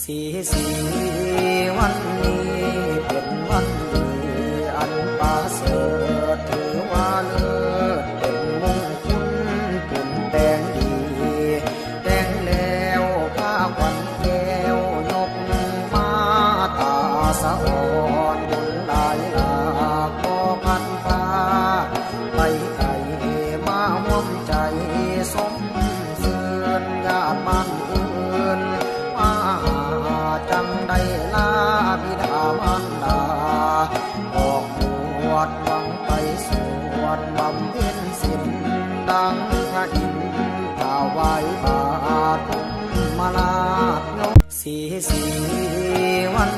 สีวันนี้เป็นวันดีอันประเสริฐถือว่าเลิศเป็นมงคลปุ่นแต่งดีแต่งแล้วผ้าขวัญแก้วยกมาตาสะอ่อนบุญหลายหลากก็พันพาไปไก่มาห่วมใจสมเสือนญาติบ้านอื่นมาจังได้ลาบิดามารดาออกบวชหวังไปสวดบำเพ็ญศีลดังพระอินทร์ถวายบาตรมาลาโยสีวัน